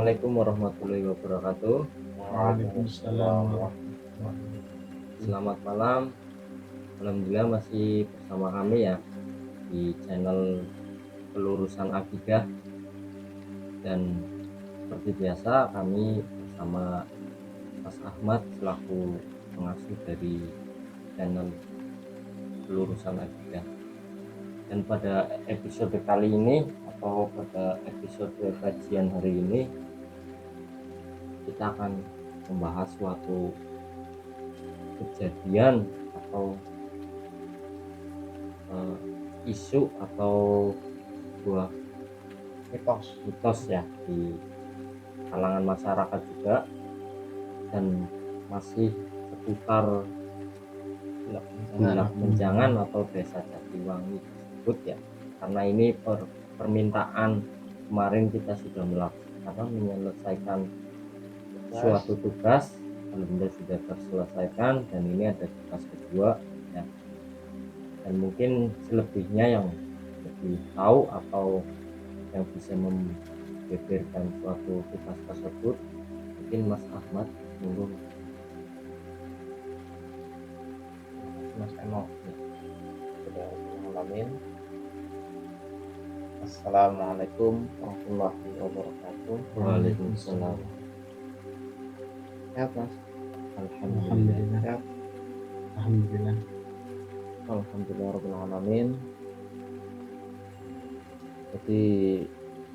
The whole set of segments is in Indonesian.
Assalamualaikum warahmatullahi wabarakatuh. Waalaikumsalam warahmatullahi wabarakatuh. Selamat malam. Alhamdulillah masih bersama kami ya di channel Pelurusan Akidah, dan seperti biasa kami bersama Mas Ahmad selaku pengasuh dari channel Pelurusan Akidah. Dan pada episode kali ini atau pada episode kajian hari ini kita akan membahas suatu kejadian atau isu atau sebuah mitos ya di kalangan masyarakat juga, dan masih seputar Bulak Menjangan atau Desa Jatiwangi tersebut ya, karena ini permintaan kemarin kita sudah menyelesaikan suatu tugas, alhamdulillah sudah terselesaikan, dan ini ada tugas kedua ya. Dan mungkin selebihnya yang lebih tahu atau yang bisa membeberkan suatu tugas tersebut mungkin Mas Ahmad dulu. Mas Eno, Bismillahirrahmanirrahim. Assalamualaikum warahmatullahi wabarakatuh. Waalaikumsalam. Sehat Mas? Alhamdulillah. Sehat? Alhamdulillah. Alhamdulillahirrahmanirrahim. Jadi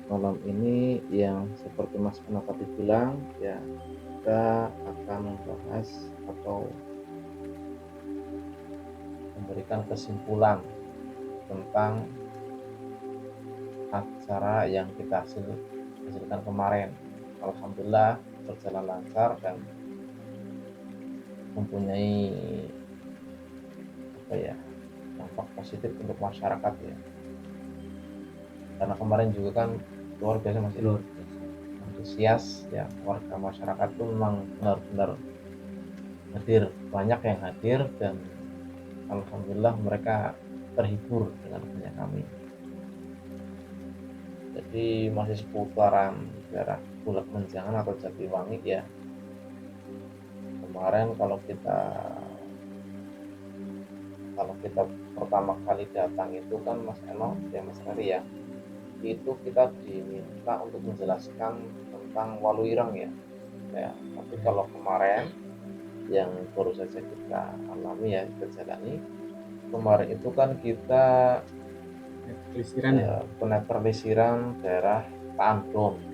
malam ini yang seperti Mas Eno tadi bilang ya, kita akan membahas atau memberikan kesimpulan tentang acara yang kita hasilkan kemarin. Alhamdulillah berjalan lancar dan mempunyai dampak positif untuk masyarakat ya. Karena kemarin juga kan luar biasa masih antusias ya, warga masyarakat itu memang benar-benar hadir, banyak yang hadir, dan alhamdulillah mereka terhibur dengan adanya kami. Jadi masih seputaran daerah Bulak Menjangan atau Jatiwangi ya. Kemarin kalau kita pertama kali datang itu kan Mas Eno ya, Mas Ferry ya, itu kita diminta untuk menjelaskan tentang Waluirang ya. Tapi kalau kemarin yang baru saja kita alami ya, kita jalani kemarin itu kan kita penetralisiran daerah Tandon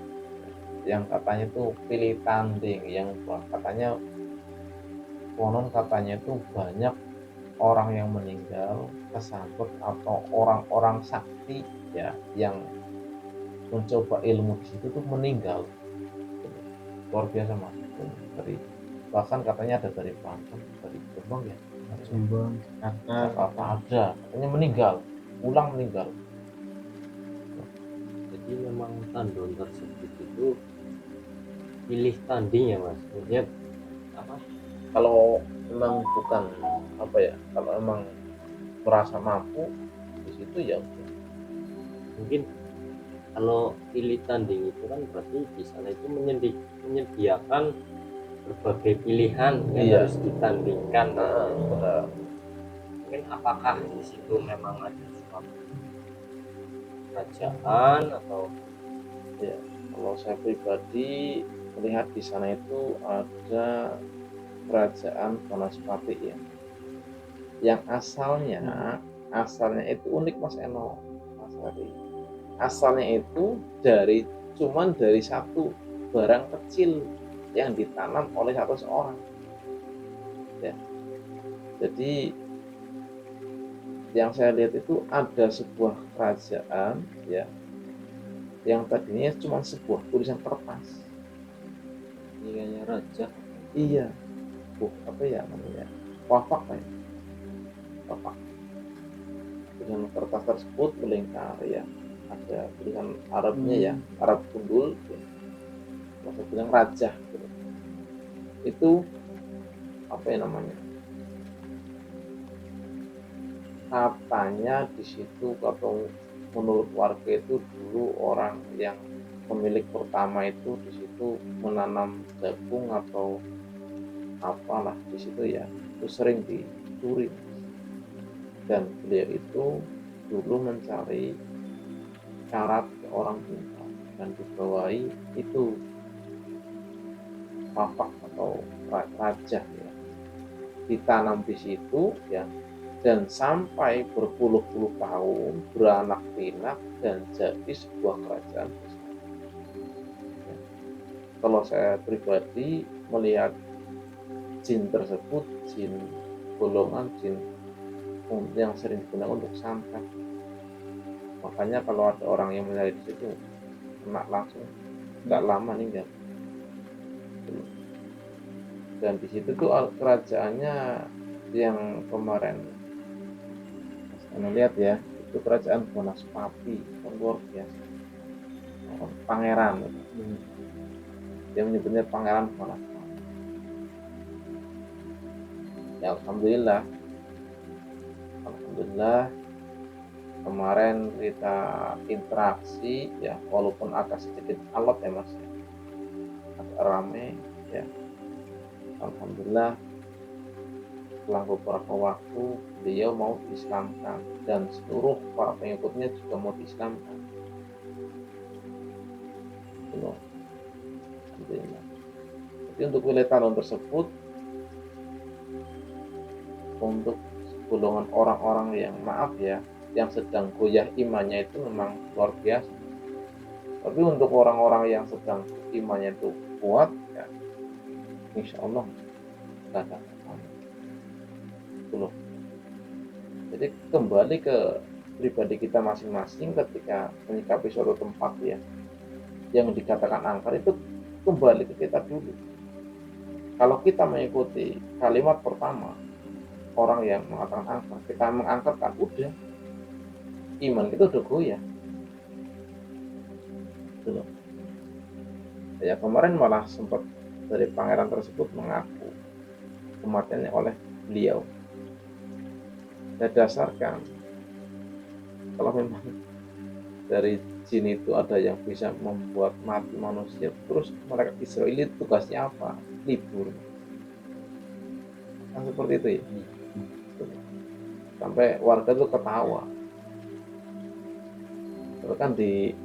yang katanya itu pilih tanding, yang katanya konon katanya itu banyak orang yang meninggal kesangkut atau orang-orang sakti ya yang mencoba ilmu di situ tuh meninggal. Luar biasa Mas. Bahkan katanya ada dari Banten, dari Jombang ya, Jombang, Jakarta ada, katanya meninggal, pulang meninggal. Jadi memang tandon tersebut itu pilih tanding ya Mas, maksudnya apa? Kalau memang bukan kalau emang merasa mampu di situ ya udah. Mungkin kalau pilih tanding itu kan berarti di sana itu menyediakan berbagai pilihan yang harus ditandingkan. Benar. Mungkin apakah di situ memang ada suatu kerajaan atau Ya, kalau saya pribadi melihat di sana itu ada kerajaan Banaspati ya, yang asalnya itu unik Mas Eno, Mas Ari. Asalnya itu cuman dari satu barang kecil yang ditanam oleh satu seorang ya. Jadi yang saya lihat itu ada sebuah kerajaan ya, yang tadinya cuma sebuah tulisan kertas. ini kayaknya raja. Iya, namanya wafak ya, wafak. Tulisan kertas tersebut melingkar ya, ada tulisan Arabnya ya, Arab gundul ya. Saya bilang raja gitu. Itu katanya di situ atau menurut warga itu dulu orang yang pemilik pertama itu di situ menanam jagung atau apalah di situ ya, itu sering dicuri. Dan beliau itu dulu mencari syarat ke orang pintar dan dibawahi itu papak atau raja ya, ditanam di situ ya, dan sampai berpuluh-puluh tahun beranak pinak dan jadi sebuah kerajaan besar. Ya. Kalau saya pribadi melihat jin tersebut, jin golongan jin yang sering digunakan untuk santet. Makanya kalau ada orang yang melihat di situ kena langsung, nggak lama meninggal. Dan di situ tuh kerajaannya yang kemarin Anda lihat ya, itu kerajaan Bonaspati, luar biasa. Pangeran, dia menyebutnya Pangeran Bonaspati. Ya alhamdulillah kemarin kita interaksi ya, walaupun agak sedikit alot ya mas, agak rame ya. Alhamdulillah setelah beberapa waktu beliau mau diislamkan dan seluruh para pengikutnya juga mau diislamkan. Alhamdulillah. Jadi untuk wilayah Talon tersebut, untuk golongan orang-orang yang maaf ya, yang sedang goyah imannya itu memang luar biasa. Tapi untuk orang-orang yang sedang imannya itu kuat ya, insya Allah nggak ada apa-apa. Jadi kembali ke pribadi kita masing-masing ketika menyikapi suatu tempat ya, yang dikatakan angker itu kembali ke kita dulu. Kalau kita mengikuti kalimat pertama orang yang mengatakan angker, kita mengangkerkan, udah iman kita udah goyah. Ya kemarin malah sempat dari pangeran tersebut mengaku kematiannya oleh beliau. Saya dasarkan kalau memang dari jin itu ada yang bisa membuat mati manusia, terus malaikat Israel itu tugasnya apa? Libur. Kan seperti itu ya. Sampai warga itu ketawa. Itu kan di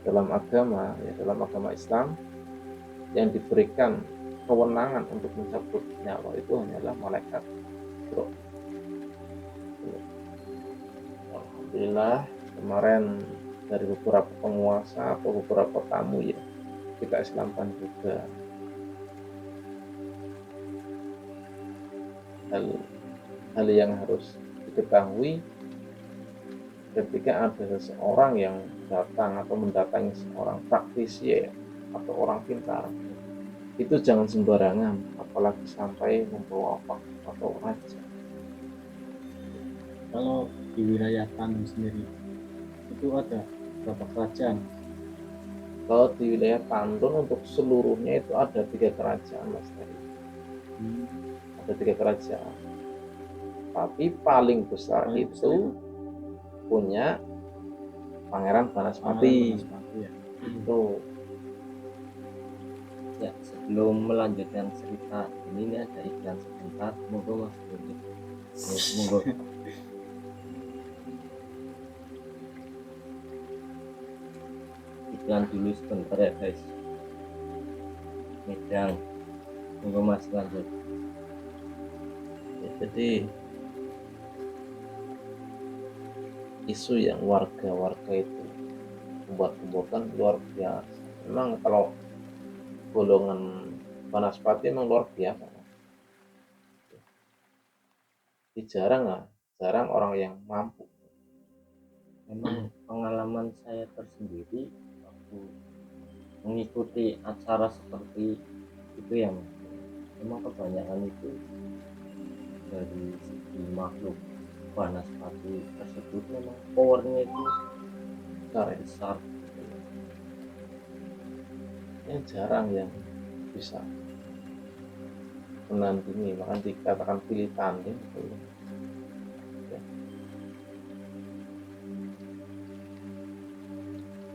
dalam agama ya, dalam agama Islam yang diberikan kewenangan untuk mencabut nyawa itu hanyalah malaikat roh. Alhamdulillah kemarin dari beberapa penguasa atau beberapa tamu ya kita Islamkan juga. Hal yang harus diketahui ketika ada seseorang yang datang atau mendatangi seorang praktisi ya, atau orang pintar, itu jangan sembarangan, apalagi sampai membawa apa atau raja. Kalau di wilayah Tanun sendiri itu ada berapa kerajaan? Kalau di wilayah Tandun untuk seluruhnya itu ada 3 kerajaan mas tadi. Ada 3 kerajaan. Tapi paling besar itu punya Pangeran Banaspati. Ya. Itu. Ya sebelum melanjutkan cerita ini ada iklan sebentar, monggo mas Budi. Monggo. Iklan dulu sebentar ya guys. Medang, monggo mas lanjut. Ya, jadi isu yang warga-warga itu membuat-buatan luar biasa. Memang kalau golongan Banaspati memang luar biasa. Jadi jarang orang yang mampu. Memang pengalaman saya tersendiri waktu mengikuti acara seperti itu ya mas. Memang kebanyakan itu dari segi makhluk Banaspati tersebut memang powernya itu besar. Yang jarang yang bisa menandingi, maka dikatakan pilih tanding gitu. Ya.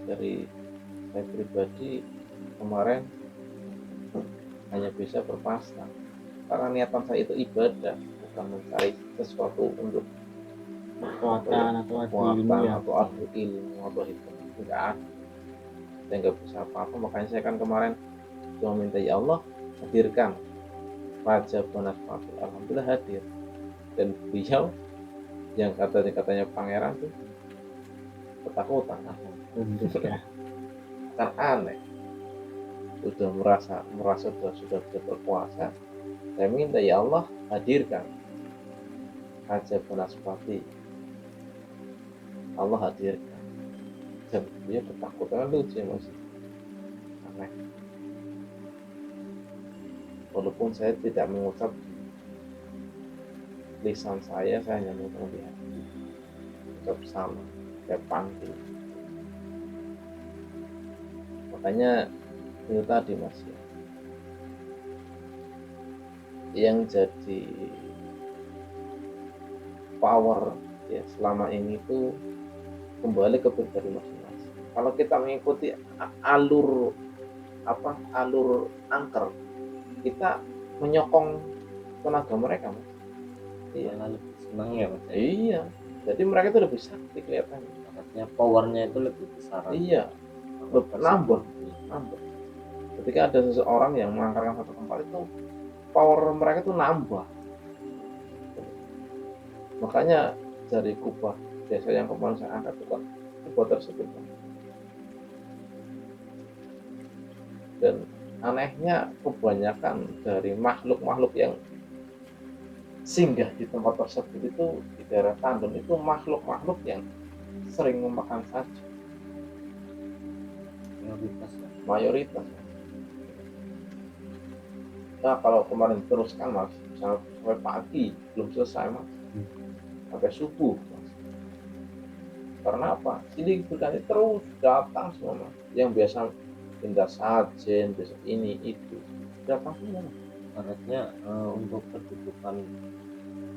Dari saya pribadi kemarin hanya bisa berpasrah karena niatan saya itu ibadah, bukan mencari sesuatu untuk kekuatan atau adu ilmu kekuatan ya. atau adu ilmu atau itu enggak ada. Saya nggak bisa apa-apa, makanya saya kan kemarin cuma minta ya Allah hadirkan Raja Banaspati. Alhamdulillah hadir, dan beliau yang katanya pangeran tuh ketakutan. Tunduk ya. Kan aneh, sudah merasa sudah bisa berkuasa. Saya minta ya Allah hadirkan Raja Banaspati. Allah hadirkan, dan dia ketakutan lucu mas, aneh. Walaupun saya tidak mengucap lisan saya hanya mengucap di hati, ucap sama kayak panggil. Makanya itu tadi mas ya, yang jadi power ya selama ini tuh kembali ke pribadi masing-masing. Kalau kita mengikuti alur angker, kita menyokong tenaga mereka mas. Iya, malah lebih senang ya mas. iya. Jadi mereka itu lebih sakti kelihatannya. Artinya powernya itu lebih besar. Iya, nambah. Ketika ada seseorang yang mengangkarkan satu tempat itu, power mereka itu nambah. Makanya dari kubah desa yang kemarin saya angkat itu kan kubah tersebut. Dan anehnya kebanyakan dari makhluk-makhluk yang singgah di tempat tersebut itu di daerah Tandon itu makhluk-makhluk yang sering memakan saja, mayoritas. Nah kalau kemarin teruskan mas, sampai pagi belum selesai mas, sampai subuh mas. Karena apa? Ini berganti terus datang semua mas. Yang biasa pindah sajen, biasa ini itu datang semua. Artinya untuk kedudukan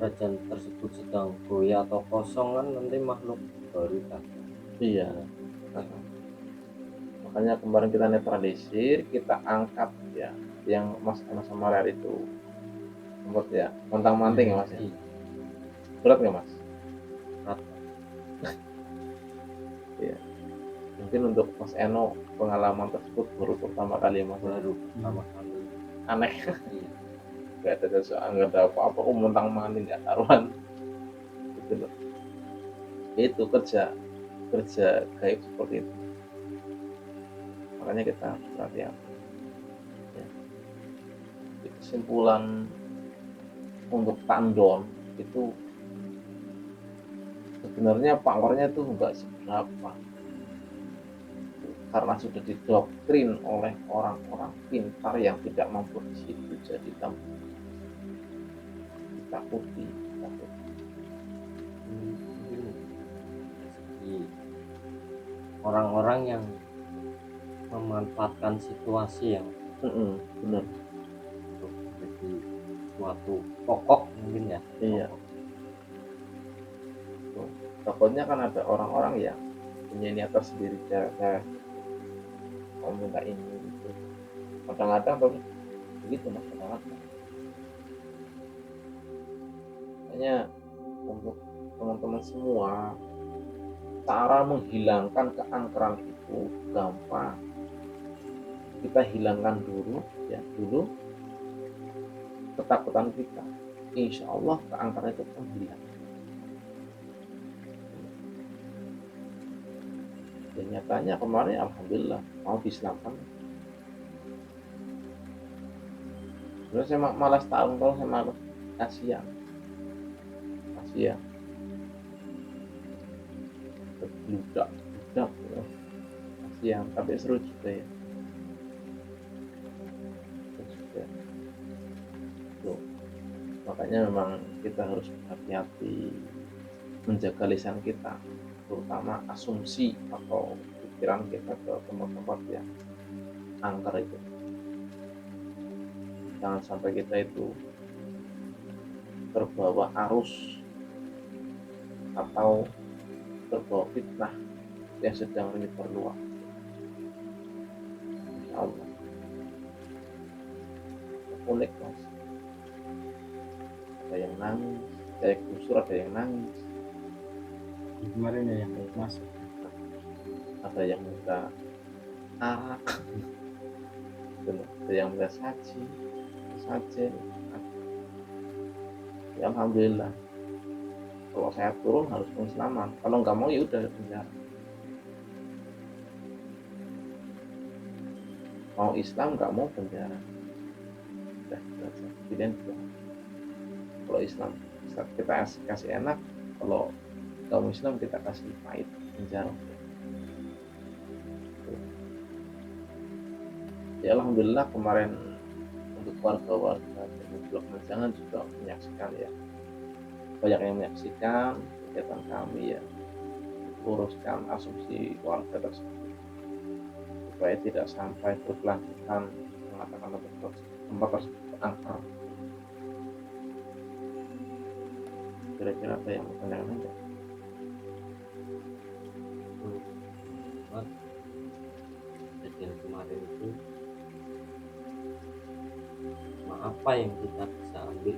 kerajaan tersebut sedang goyah atau kosong kan nanti makhluk baru datang. Iya. Makanya kemarin kita netralisir, kita angkat ya yang mas sama Rar itu sempat ya montang manting ya mas ya. Berat nggak mas? Berat. Iya. Mungkin untuk Mas Eno pengalaman tersebut baru pertama kali mas. Baru pertama kali. Aneh. Iya. Gak ada sesuatu, gak ada apa-apa, montang manting nggak karuan. Gitu loh. Itu kerja gaib seperti itu. Makanya kita hati-hati. Ya. Kesimpulan untuk Tandon itu sebenarnya powernya itu enggak seberapa, karena sudah didoktrin oleh orang-orang pintar yang tidak mampu di situ, jadi ditakuti. Orang-orang yang memanfaatkan situasi yang benar untuk jadi suatu pokok mungkin ya. Iya. Takutnya kan ada orang-orang yang punya niat tersendiri, saya mau minta ini gitu. Kadang-kadang tapi begitu mas, kadang-kadang. Makanya untuk teman-teman semua, cara menghilangkan keangkeran itu gampang. Kita hilangkan dulu ketakutan kita. Insya Allah keangkeran itu akan hilang. Dan nyatanya kemarin alhamdulillah mau diislamkan. Terus saya malas tahu kalau saya malas kasihan. Budak kasihan, tapi seru juga ya. Tuh. Makanya memang kita harus hati-hati menjaga lisan kita, terutama asumsi atau pikiran kita ke tempat-tempat yang angker itu. Jangan sampai kita itu terbawa arus atau terbawa fitnah yang sedang menyebar luas. Allah. Unik mas, ada yang nangis, saya kusur ada yang nangis, Kemarin ya yang masuk. ada yang minta arak, ada yang minta sajen. Ya alhamdulillah. Kalau saya turun harus pengislaman, kalau nggak mau ya udah penjara. Mau Islam nggak mau penjara. Udah belajar. Pilihan dua. Kalau Islam kita kasih enak, kalau kaum Islam kita kasih pahit, penjara. Ya alhamdulillah kemarin untuk warga-warga di Blok Menjangan juga menyaksikan ya, banyak yang menyaksikan kegiatan kami ya, luruskan asumsi warga tersebut supaya tidak sampai berkelanjutan mengatakan tempat tersebut angker. Kira-kira apa yang pandangan Anda? Kejadian kemarin itu apa yang kita bisa ambil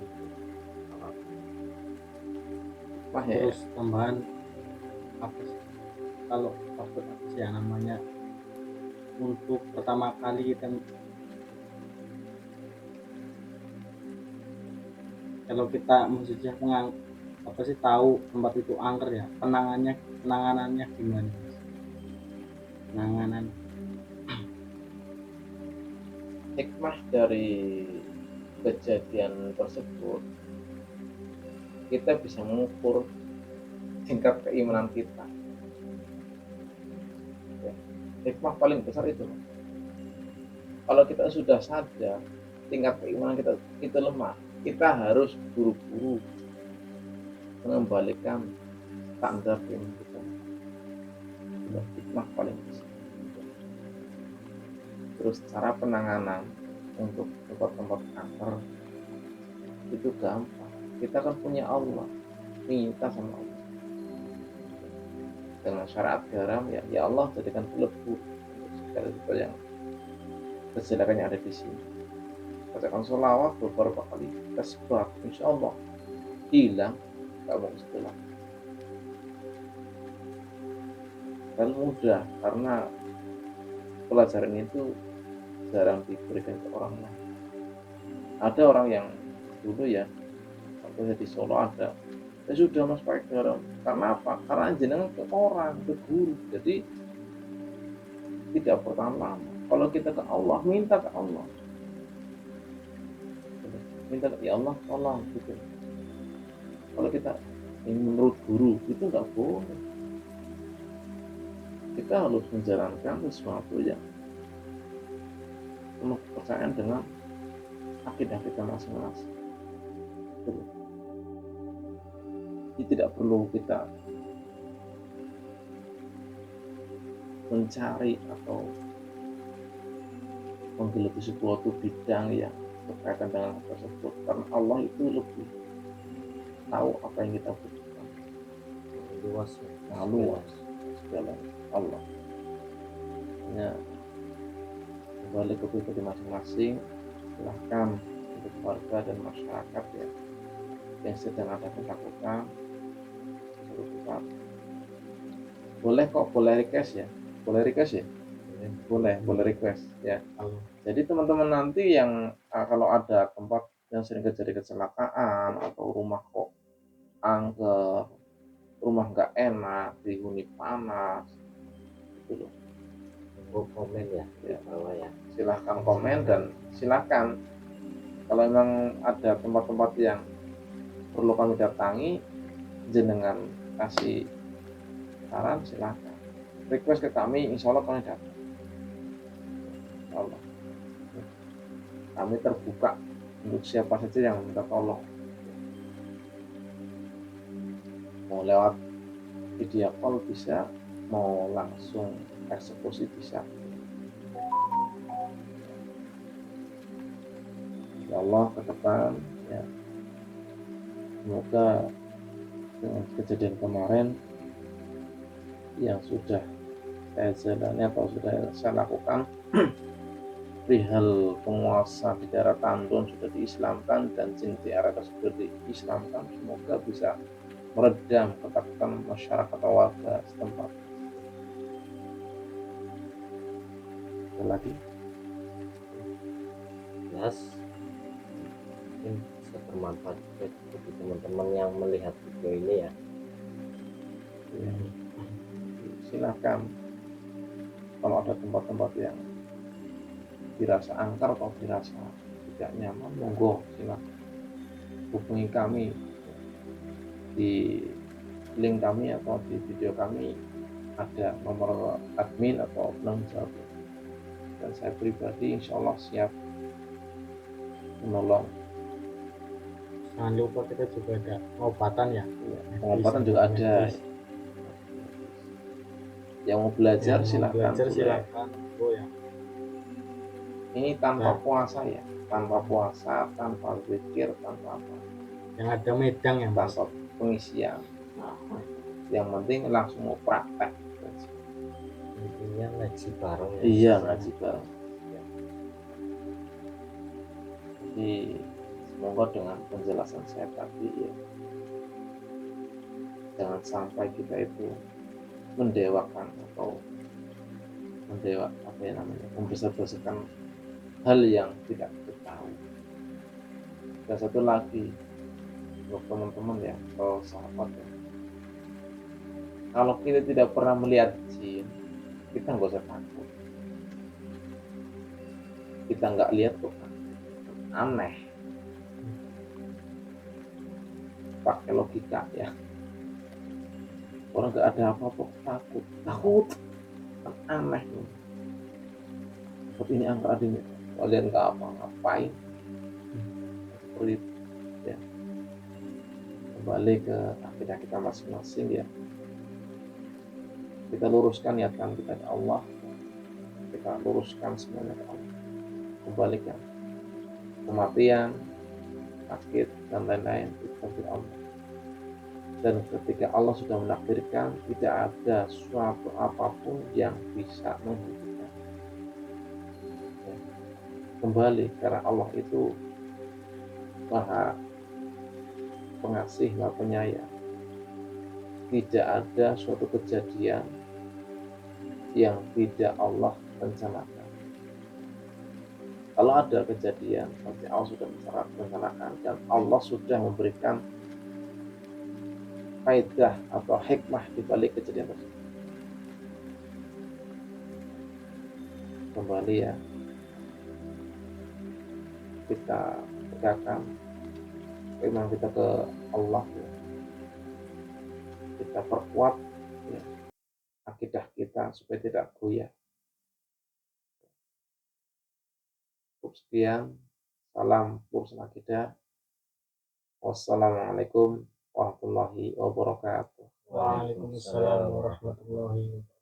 Wah ya, Terus tambahan apa sih? Kalau apa sih yang namanya untuk pertama kali kita, kalau kita maksudnya apa sih tahu tempat itu angker ya, penanganannya gimana? Penanganan hikmah dari kejadian tersebut kita bisa mengukur tingkat keimanan kita ya. Hikmah paling besar itu, kalau kita sudah sadar tingkat keimanan kita itu lemah, kita harus buru-buru mengembalikan standar keimanan kita. Itu hikmah paling besar. Terus cara penanganan untuk tempat-tempat kanker itu gampang, kita kan punya Allah, minta sama Allah dengan syariat garam ya, ya Allah jadikan pelebur untuk segala sesuatu yang kejelekan yang ada di sini. Bacakan sholawat beberapa kali tasbih, insya Allah hilang, nggak mau istilah. Dan mudah karena pelajaran itu jarang diberikan ke orang lain. Ada orang yang dulu ya, waktu di Solo ada, ya sudah mas pakai garam. Karena apa? Karena jenengan ke orang, ke guru, jadi tidak bertahan lama. Kalau kita ke Allah, minta ke Allah, minta ya Allah tolong gitu. Kalau kita ingin menurut guru itu nggak boleh. Kita harus menjalankan sesuatu yang penuh kepercayaan dengan akidah kita masing-masing. Jadi tidak perlu kita mencari atau menggeluti suatu bidang yang berkaitan dengan hal tersebut, karena Allah itu lebih tahu apa yang kita butuhkan. luas Luas segala Allah. Ya, kembali ke pribadi masing-masing, silahkan untuk warga dan masyarakat ya yang sedang ada ketakutan, boleh kok, boleh request ya, boleh request ya. Jadi teman-teman nanti yang kalau ada tempat yang sering terjadi kecelakaan atau rumah kok angker, rumah nggak enak, dihuni panas, gitu loh. komen ya di bawah ya. Silahkan komen dan silahkan kalau memang ada tempat-tempat yang perlu kami datangi, jenengan kasih saran, silahkan request ke kami, insya Allah kami datang. Insya Allah kami terbuka untuk siapa saja yang minta tolong, mau lewat video call bisa, mau langsung eksekusi bisa. Insya Allah ke depan ya, semoga dengan kejadian kemarin yang sudah saya jalani atau sudah saya lakukan perihal penguasa di daerah Tandon sudah diislamkan dan jin di area tersebut diislamkan, semoga bisa meredam ketakutan masyarakat atau warga setempat. Ada lagi? jelas mungkin bisa bermanfaat juga bagi teman-teman yang melihat video ini ya. Ya. Silakan kalau ada tempat-tempat yang dirasa angker atau dirasa tidak nyaman, monggo silakan hubungi kami di link kami atau di video kami, ada nomor admin atau penanggung jawab, dan saya pribadi insya Allah siap menolong. Jangan lupa kita juga ada pengobatan ya. Pengobatan juga ada. Yang mau belajar silakan. Silakan. Oh ya. Ini tanpa puasa ya, tanpa puasa, tanpa zikir, tanpa apa. Yang ada medang yang tanpa pengisian. Yang penting langsung mau praktek. Intinya ngaji bareng ya. Iya, ngaji bareng. Jadi semoga dengan penjelasan saya tadi ya, jangan sampai kita itu mendewakan atau membesar-besarkan hal yang tidak kita tahu. Dan satu lagi untuk teman-teman ya, atau sahabat ya, kalau kita tidak pernah melihat jin, kita nggak usah takut. Kita nggak lihat kok aneh, pakai logika ya. Orang nggak ada apa-apa takut kan aneh nih. Seperti ini angker adanya, kalian nggak apa-ngapain seperti itu ya. Kembali ke akidah kita masing-masing ya, kita luruskan niatan kita ke Allah, kita luruskan semuanya ke Allah, kembalikan kematian, sakit dan lain-lain itu ke Allah. Dan ketika Allah sudah menakdirkan, tidak ada suatu apapun yang bisa menghentikan. Ya. Kembali karena Allah itu Maha Pengasih, Maha Penyayang. Tidak ada suatu kejadian yang tidak Allah rencanakan. Kalau ada kejadian, pasti Allah sudah merencanakan dan Allah sudah memberikan faedah atau hikmah di balik kejadian tersebut. Kembali ya, kita tegakkan iman kita ke Allah ya. Kita perkuat ya, akidah kita supaya tidak goyah. Cukup sekian, salam urusan akidah. Wassalamualaikum warahmatullahi wabarakatuh. Waalaikumsalam warahmatullahi wabarakatuh.